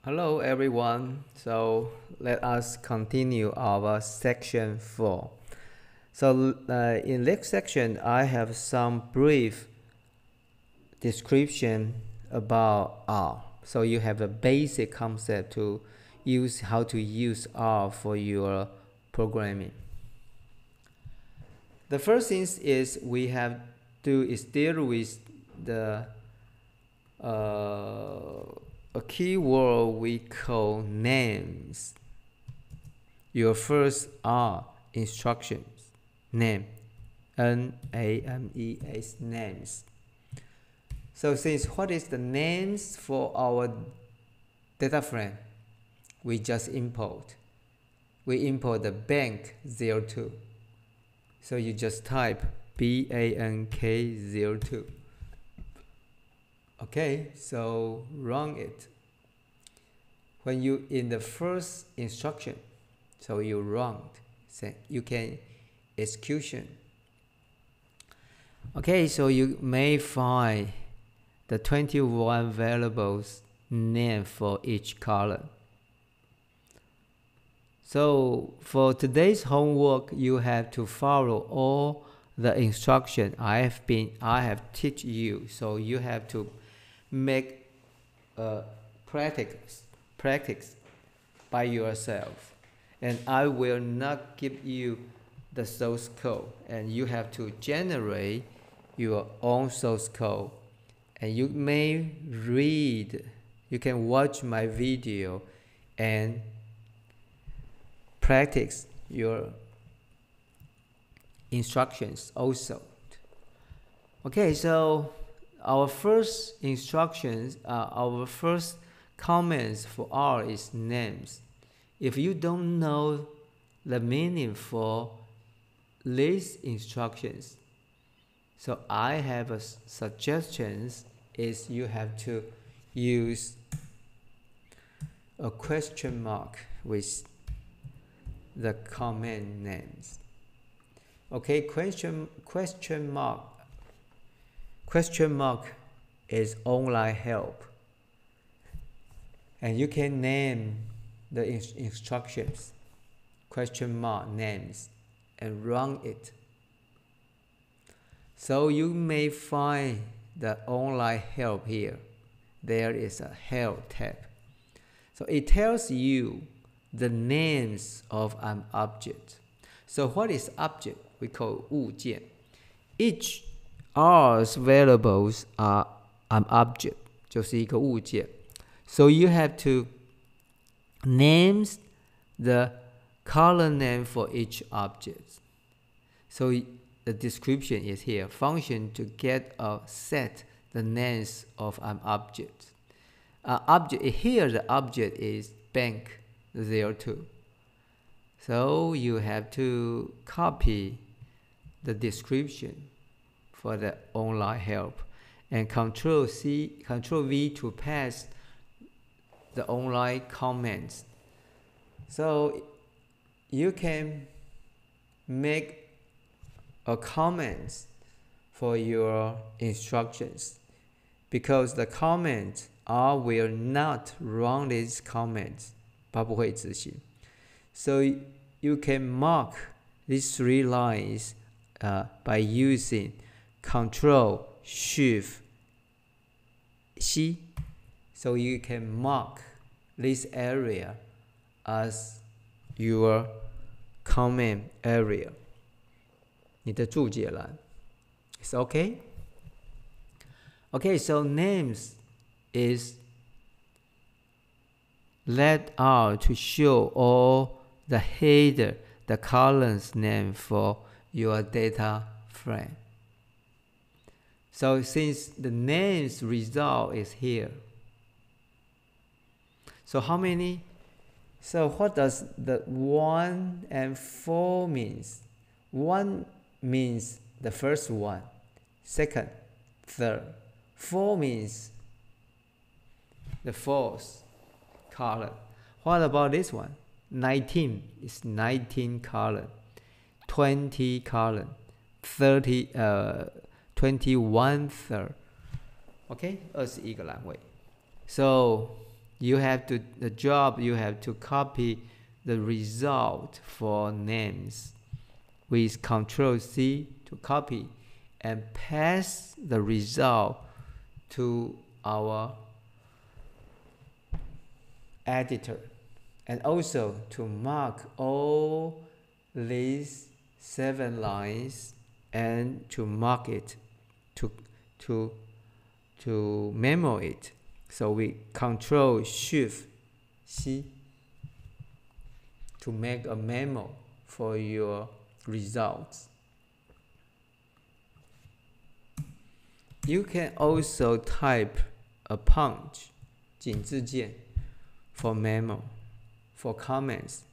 Hello everyone. So let us continue our section 4. So in this section, I have some brief description about R. So you have a basic concept to use how to use R for your programming. The first thing is we have to deal with the a keyword we call names. Your first R instructions, name, N-A-M-E-S, names. So since what is the names for our data frame? We just import. We import the bank 02. So you just type BANK02. Okay, so run it. When you in the first instruction, so you run, you can execution. Okay, so you may find the 21 variables name for each column. So for today's homework, you have to follow all the instruction I have teach you. So you have to make practice by yourself, and I will not give you the source code, and you have to generate your own source code. And you may read, you can watch my video and practice your instructions also. Okay, so our first instructions, our first comments for R is names. If you don't know the meaning for these instructions, so I have a suggestions is you have to use a question mark with the command names. Okay, question mark is online help, and you can name the instructions question mark names and run it. So you may find the online help here. There is a help tab. So it tells you the names of an object. So what is object? We call 物件. Each R's variables are an object, 就是一个物件. So you have to name the column name for each object. So the description is here. Function to get or set the names of an object. Here the object is bank 02. So you have to copy the description for the online help and Control V to paste the online comments. So you can make a comment for your instructions, because the comments will not run these comments, 它不会执行. So you can mark these 3 lines by using Control Shift C. So you can mark this area as your comment area. 你的注解栏. It's okay? Okay, so names is let R to show all the header, the columns name for your data frame. So since the names result is here, so how many? So what does the 1 and 4 means? 1 means the first one, second, third. 4 means the fourth column. What about this one? 19 is 19 column, 20 column, 21 third. Okay, 21个栏位. So the job, you have to copy the result for names with Control C to copy and pass the result to our editor, and also to mark all these 7 lines and to mark it to memo it. So we Control Shift C to make a memo for your results. You can also type a punch 井字键 for memo, for comments.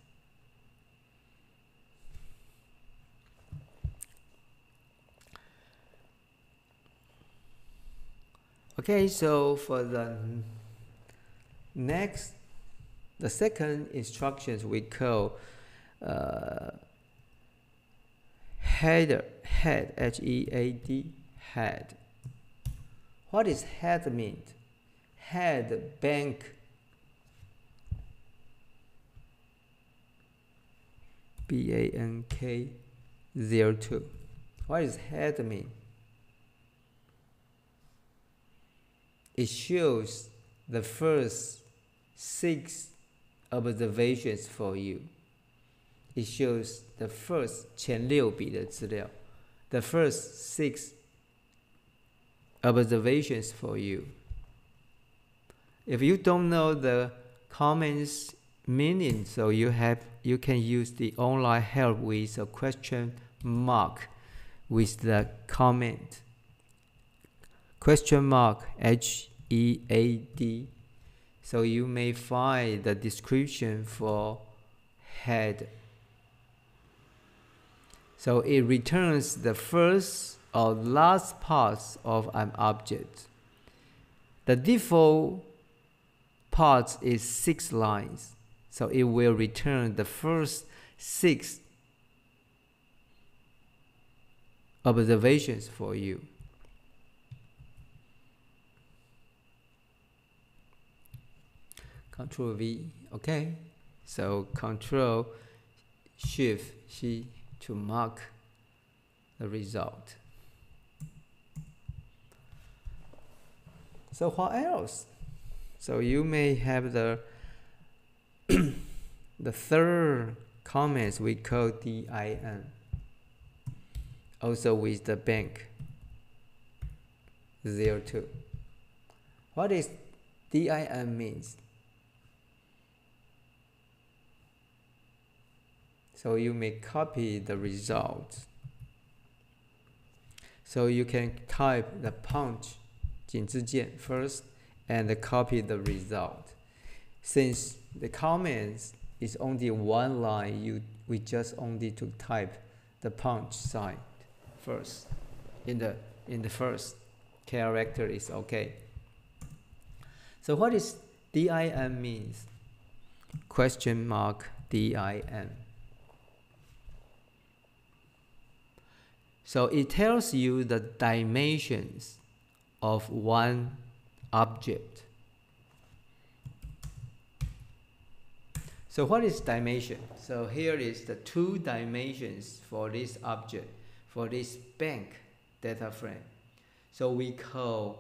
Okay, so for the second instructions we call head, H-E-A-D, head. What is head mean? Head bank, B-A-N-K 02. What is head mean? It shows the first 6 observations for you. It shows the first 前6笔的资料, the first 6 observations for you. If you don't know the comments meaning, so you can use the online help with a question mark with the comment. Question mark H-E-A-D. So you may find the description for head. So it returns the first or last parts of an object. The default part is 6 lines. So it will return the first 6 observations for you. Control V, okay? So Control Shift C to mark the result. So what else? So you may have the the third comments we call DIN, also with the bank 02. What is DIN means? So you may copy the result. So you can type the punch 井字键 first and copy the result. Since the comments is only 1 line, we just only to type the punch sign first. In the first character is okay. So what is DIN means? Question mark DIN. So it tells you the dimensions of one object. So what is dimension? So here is the 2 dimensions for this object, for this bank data frame. So we call,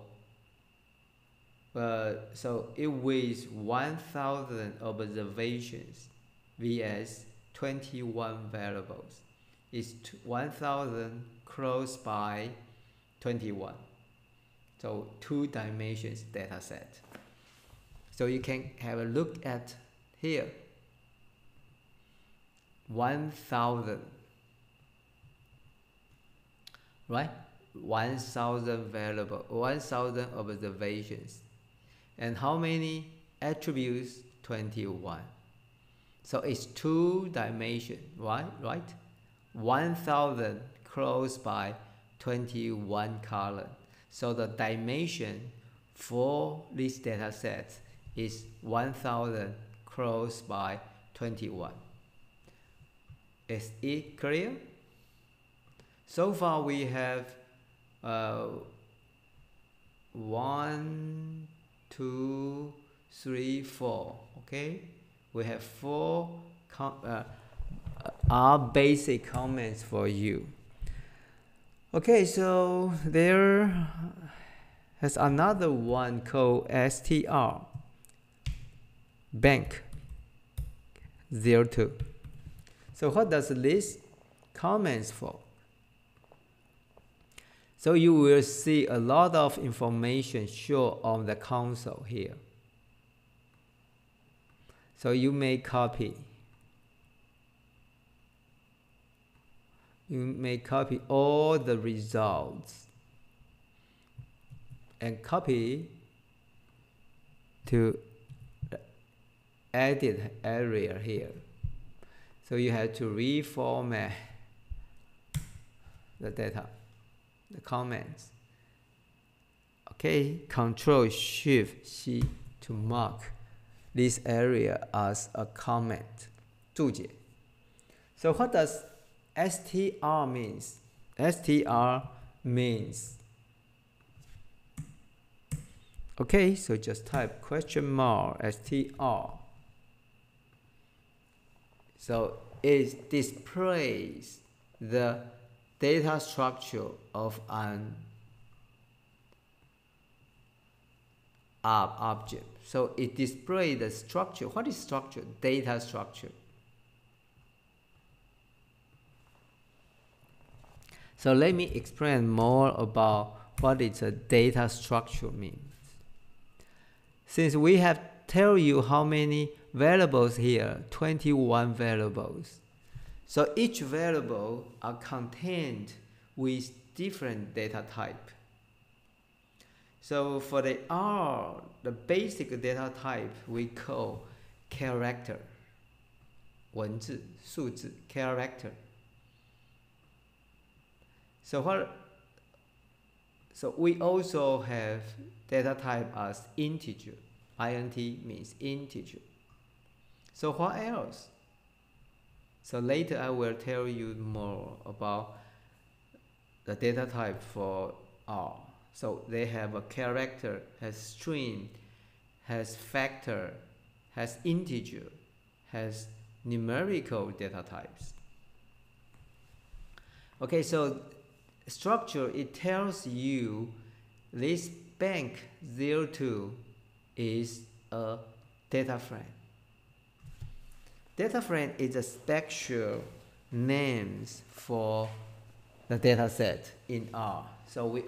so it weighs 1,000 observations vs 21 variables. It's 1,000 crossed by 21. So 2 dimensions data set. So you can have a look at here. 1,000, right? 1,000 variable, 1,000 observations. And how many attributes? 21. So it's 2 dimension, right? 1,000 crossed by 21 column. So the dimension for this data set is 1,000 crossed by 21. Is it clear? So far we have 1, 2, 3, 4. Okay, we have 4 are basic comments for you. Okay, so there has another one called STR, bank 02. So what does this comments for? So you will see a lot of information shown on the console here. So you may copy. You may copy all the results and copy to the edit area here. So you have to reformat the data, the comments. Okay, Ctrl+Shift+C to mark this area as a comment. 注解. So what does STR means? STR means, okay, so just type $STR. So it displays the data structure of an object. So it displays the structure. What is structure? Data structure. So let me explain more about what is a data structure means. Since we have tell you how many variables here, 21 variables. So each variable are contained with different data type. So for the R, the basic data type we call character, 文字, 数字, character. So we also have data type as integer. Int means integer. So what else? So later I will tell you more about the data type for R. So they have a character, has string, has factor, has integer, has numerical data types. Okay, so structure, it tells you this bank 02 is a data frame. Data frame is a special names for the data set in R. So we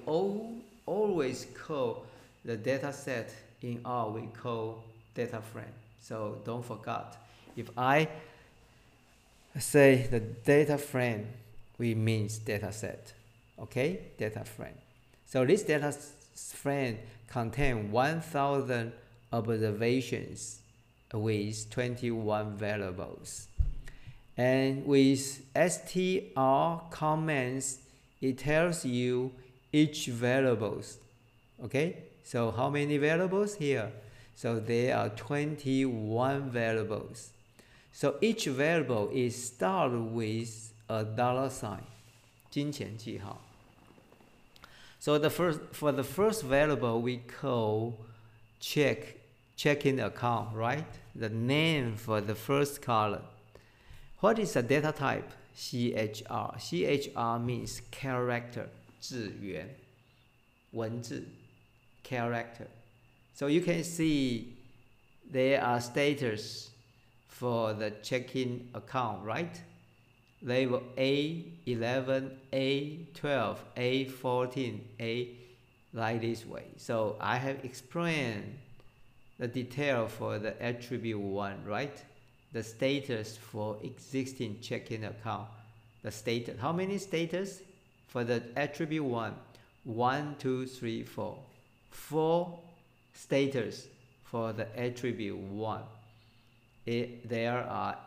always call the data set in R, we call data frame. So don't forget, if I say the data frame, we means data set. Okay, data frame. So this data frame contains 1,000 observations with 21 variables. And with STR comments, it tells you each variables. Okay, so how many variables here? So there are 21 variables. So each variable is started with a $sign, 金钱记号. So for the first variable we call checking account, right? The name for the first column. What is the data type? CHR. CHR means character, 字元, 文字, character. So you can see there are status for the checking account, right? Label A11, A12, A14, A like this way. So I have explained the detail for the attribute 1, right? The status for existing checking account. The status. How many status? For the attribute 1, 1, 2, 3, 4. 4 status for the attribute 1. There are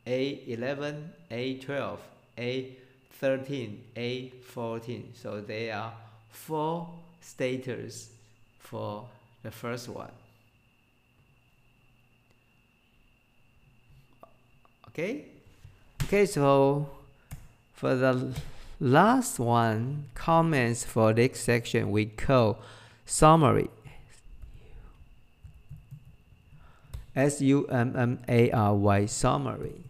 A11, A12, A13, A14. So there are 4 status for the first one. Okay, so for the last one, comments for this section we call summary. SUMMARY, summary.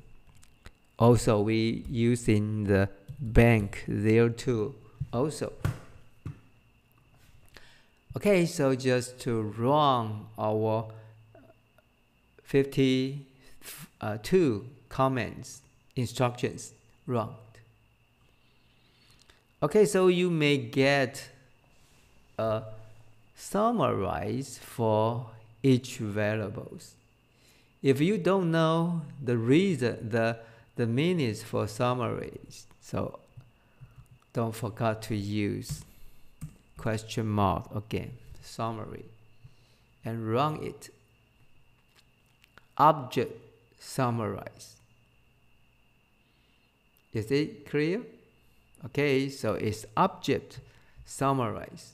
Also, we use in the bank there too. Also. Okay, so just to run our 52 comments, instructions run. Okay, so you may get a summarize for each variables. If you don't know the reason, the meanings for summaries, so don't forget to use question mark again, summary, and run it. Object summarize. Is it clear? Okay, so it's object summarize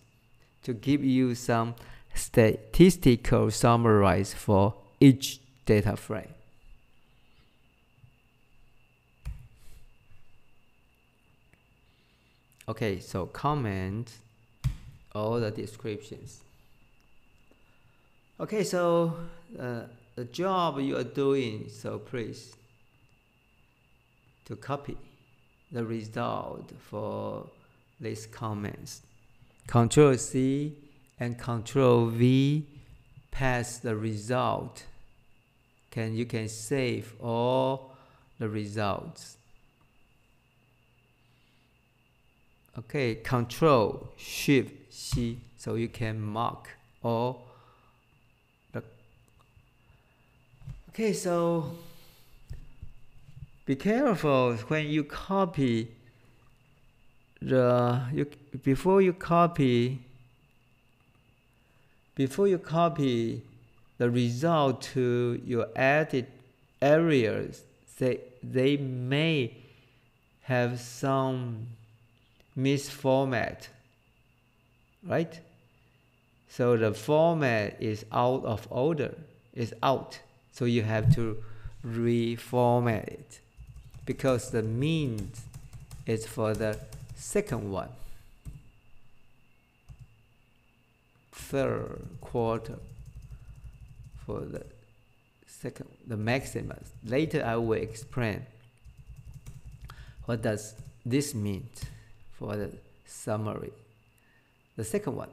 to give you some statistical summarize for each data frame. Okay, so comment all the descriptions. Okay, so the job you are doing, so please to copy the result for these comments. Control C and Control V pass the result. You can save all the results. Okay, Control Shift C, so you can mark all the. Okay, so be careful when you copy before you copy the result to your edit areas. They may have some misformat, right? So the format is out of order, is out. So you have to reformat it because the mean is for the second one, third quarter for the second, the maximum. Later I will explain what does this mean for the summary. The second one,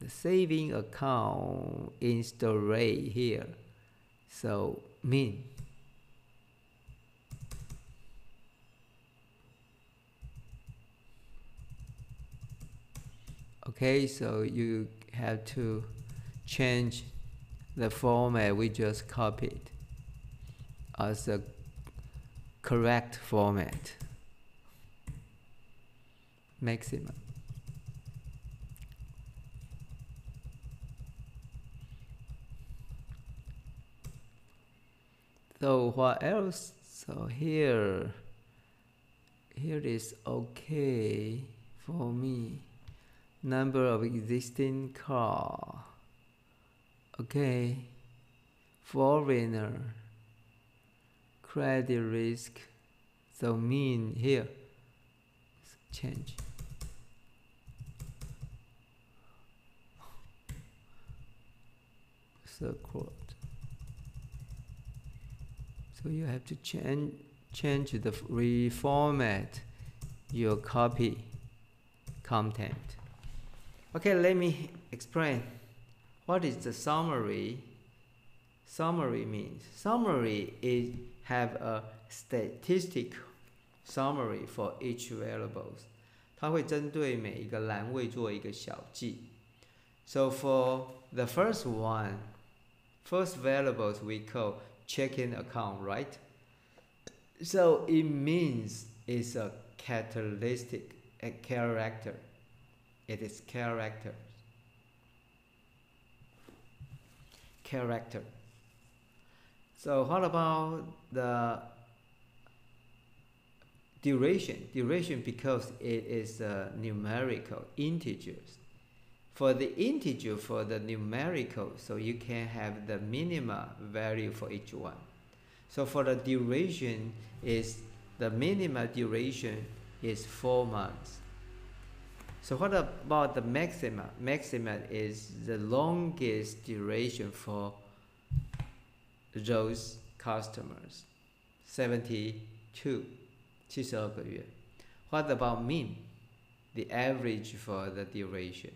the saving account install rate here. So mean. Okay, so you have to change the format we just copied as a correct format. Maximum. So what else? So here is okay for me. Number of existing car. Okay. Foreigner. Credit risk. So mean here. Change. So quote. So you have to change the reformat your copy content. Okay, let me explain. What is the summary? Summary means summary is have a statistic summary for each variables. 它会针对每一个栏位做一个小记。So for the first one, first variables we call checking account, right? So it means it's a characteristic, a character. It is character. Character. So what about the duration? Duration because it is numerical, integers. For the integer, for the numerical, so you can have the minima value for each one. So for the duration, is the minima duration is 4 months. So what about the maxima? Maxima is the longest duration for those customers. 72 72个月 What about mean? The average for the durations.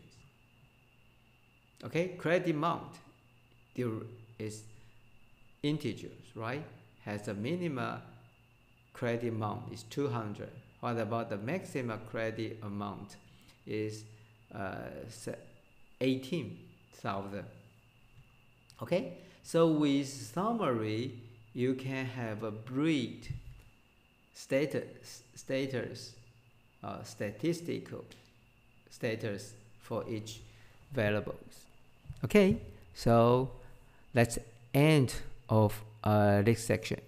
Okay, credit amount is integers, right? Has a minimum credit amount is 200. What about the maximum credit amount is 18,000. Okay, so with summary, you can have a brief statistical status for each variables. Okay, so let's end of this section.